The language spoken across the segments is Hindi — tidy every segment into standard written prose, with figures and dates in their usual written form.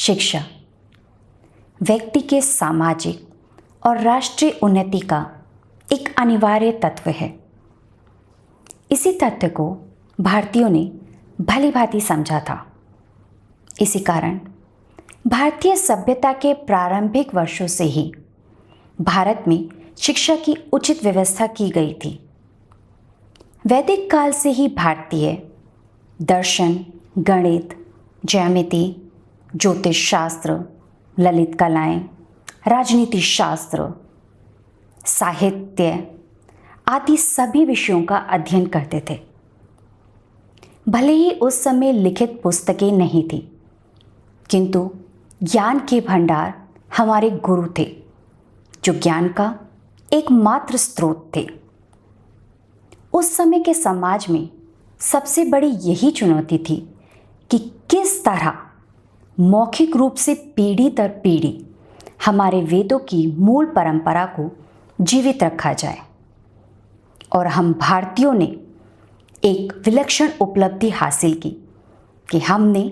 शिक्षा व्यक्ति के सामाजिक और राष्ट्रीय उन्नति का एक अनिवार्य तत्व है। इसी तथ्य को भारतीयों ने भली भांति समझा था। इसी कारण भारतीय सभ्यता के प्रारंभिक वर्षों से ही भारत में शिक्षा की उचित व्यवस्था की गई थी। वैदिक काल से ही भारतीय दर्शन, गणित, ज्यामिति, ज्योतिष शास्त्र, ललित कलाएं, राजनीति शास्त्र, साहित्य आदि सभी विषयों का अध्ययन करते थे। भले ही उस समय लिखित पुस्तकें नहीं थी, किंतु ज्ञान के भंडार हमारे गुरु थे, जो ज्ञान का एकमात्र स्रोत थे। उस समय के समाज में सबसे बड़ी यही चुनौती थी कि किस तरह मौखिक रूप से पीढ़ी दर पीढ़ी हमारे वेदों की मूल परंपरा को जीवित रखा जाए। और हम भारतीयों ने एक विलक्षण उपलब्धि हासिल की कि हमने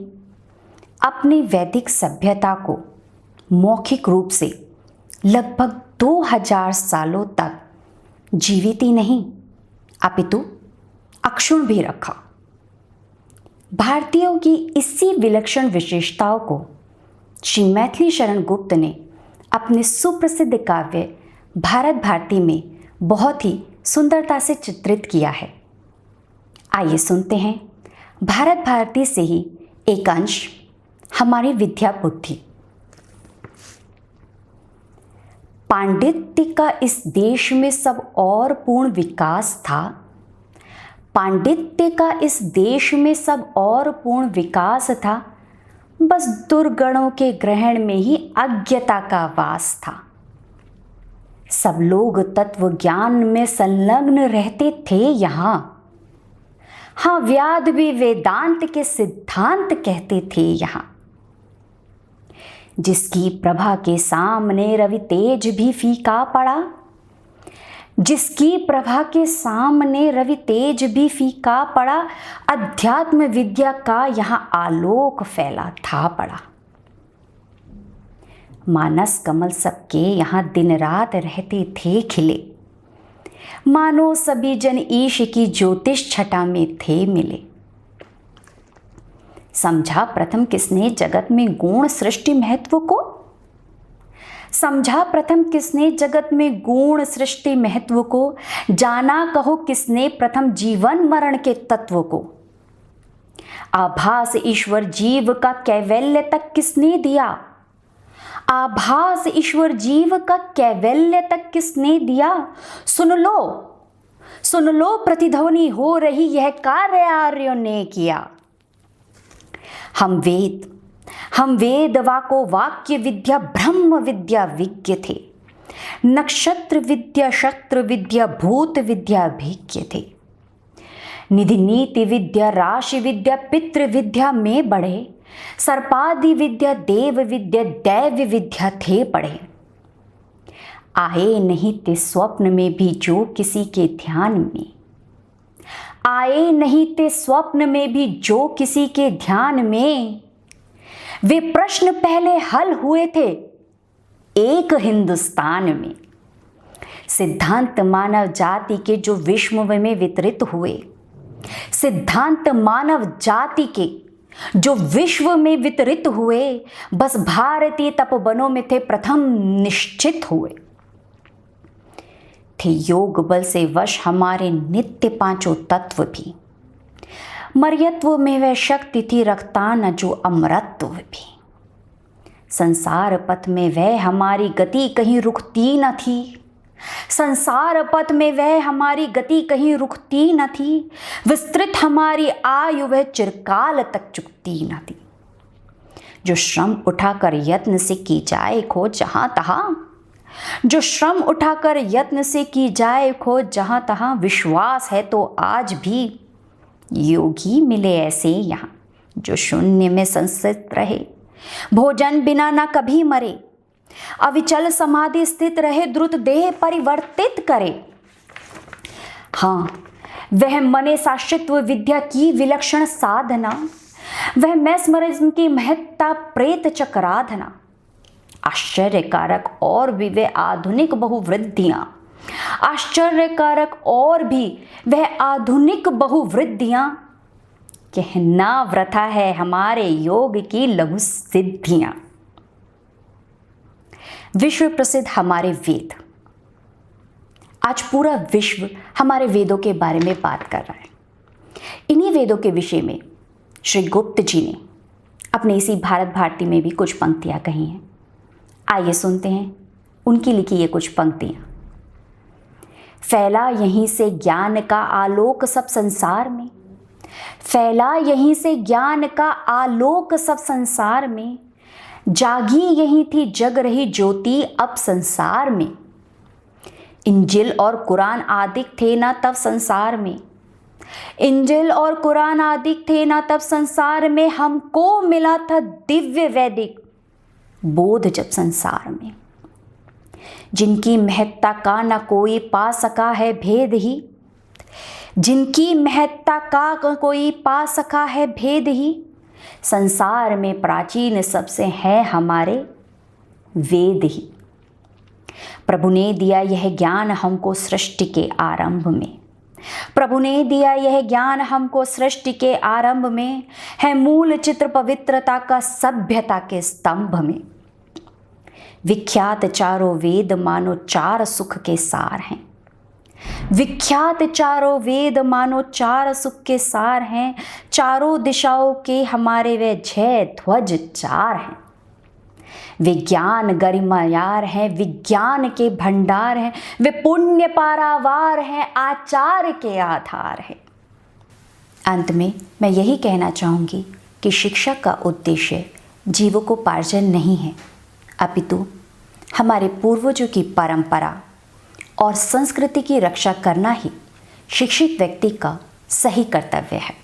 अपनी वैदिक सभ्यता को मौखिक रूप से लगभग 2000 सालों तक जीवित ही नहीं अपितु अक्षुण्ण भी रखा। भारतीयों की इसी विलक्षण विशेषताओं को श्री मैथिली शरण गुप्त ने अपने सुप्रसिद्ध काव्य भारत भारती में बहुत ही सुंदरता से चित्रित किया है। आइए सुनते हैं भारत भारती से ही एक अंश, हमारी विद्या बुद्धि। पांडित्य का इस देश में सब और पूर्ण विकास था। पांडित्य का इस देश में सब और पूर्ण विकास था, बस दुर्गणों के ग्रहण में ही अज्ञता का वास था। सब लोग तत्व ज्ञान में संलग्न रहते थे यहाँ। हाँ, व्याद भी वेदांत के सिद्धांत कहते थे यहाँ। जिसकी प्रभा के सामने रवि तेज भी फीका पड़ा, जिसकी प्रभा के सामने रवि तेज भी फीका पड़ा, अध्यात्म विद्या का यहाँ आलोक फैला था पड़ा। मानस कमल सबके यहाँ दिन रात रहते थे खिले, मानो सभी जन ईश की ज्योतिष छटा में थे मिले। समझा प्रथम किसने जगत में गुण सृष्टि महत्व को, समझा प्रथम किसने जगत में गुण सृष्टि महत्व को, जाना कहो किसने प्रथम जीवन मरण के तत्व को। आभास ईश्वर जीव का कैवल्य तक किसने दिया, आभास ईश्वर जीव का कैवल्य तक किसने दिया। सुन लो प्रतिध्वनि हो रही यह कार्य आर्यों ने किया। हम वेद वाको वाक्य विद्या ब्रह्म विद्या विज्ञ थे, नक्षत्र विद्या शस्त्र विद्या भूत विद्या भिज्ञ थे। निधि नीति विद्या राशि विद्या पितृ विद्या में बढ़े, सर्पादि विद्या देव विद्या दैव विद्या थे पढ़े। आए नहीं थे स्वप्न में भी जो किसी के ध्यान में, आए नहीं थे स्वप्न में भी जो किसी के ध्यान में। वे प्रश्न पहले हल हुए थे एक हिंदुस्तान में। सिद्धांत मानव जाति के जो विश्व में वितरित हुए, सिद्धांत मानव जाति के जो विश्व में वितरित हुए, बस भारतीय तपोवनों में थे प्रथम निश्चित हुए। थे योग बल से वश हमारे नित्य पांचों तत्व भी, मर्यत्व में वह शक्ति थी रखता न जो अमरत्व भी। संसार पथ में वह हमारी गति कहीं रुकती न थी, संसार पथ में वह हमारी गति कहीं रुकती न थी। विस्तृत हमारी आयु वह चिरकाल तक चुकती न थी। जो श्रम उठाकर यत्न से की जाए खोज जहां तहां, जो श्रम उठाकर यत्न से की जाए खोज जहां तहां। विश्वास है तो आज भी योगी मिले ऐसे यहाँ, जो शून्य में संस्थित रहे, भोजन बिना ना कभी मरे, अविचल समाधि स्थित रहे, द्रुत देह परिवर्तित करे। हाँ, वह मने साक्षित्व विद्या की विलक्षण साधना, वह मैस्मरिज्म की महत्ता, प्रेत चक्राधना, आश्चर्यकारक और भी वे आधुनिक बहुवृद्धियां, आश्चर्यकारक और भी वह आधुनिक बहुवृद्धियां, कहना व्रथा है हमारे योग की लघु सिद्धियां। विश्व प्रसिद्ध हमारे वेद, आज पूरा विश्व हमारे वेदों के बारे में बात कर रहा है। इन्हीं वेदों के विषय में श्री गुप्त जी ने अपने इसी भारत भारती में भी कुछ पंक्तियां कही हैं। आइए सुनते हैं उनकी लिखी ये कुछ पंक्तियां। फैला यहीं से ज्ञान का आलोक सब संसार में, फैला यहीं से ज्ञान का आलोक सब संसार में, जागी यहीं थी जग रही ज्योति अब संसार में। इंजिल और कुरान आदि थे ना तब संसार में, इंजिल और कुरान आदि थे ना तब संसार में, हमको मिला था दिव्य वैदिक बोध जब संसार में। जिनकी महत्ता का न कोई पा सका है भेद ही, जिनकी महत्ता का कोई पा सका है भेद ही, संसार में प्राचीन सबसे है हमारे वेद ही। प्रभु ने दिया यह ज्ञान हमको सृष्टि के आरंभ में, प्रभु ने दिया यह ज्ञान हमको सृष्टि के आरंभ में, है मूल चित्र पवित्रता का सभ्यता के स्तंभ में। विख्यात चारों वेद मानो चार सुख के सार हैं, विख्यात चारों वेद मानो चार सुख के सार हैं, चारों दिशाओं के हमारे वे जय ध्वज चार हैं। विज्ञान गरिमायार हैं, विज्ञान के भंडार हैं, वे पुण्य पारावार हैं, आचार के आधार हैं। अंत में मैं यही कहना चाहूँगी कि शिक्षा का उद्देश्य जीविकोपार्जन नहीं है, अपितु हमारे पूर्वजों की परंपरा और संस्कृति की रक्षा करना ही शिक्षित व्यक्ति का सही कर्तव्य है।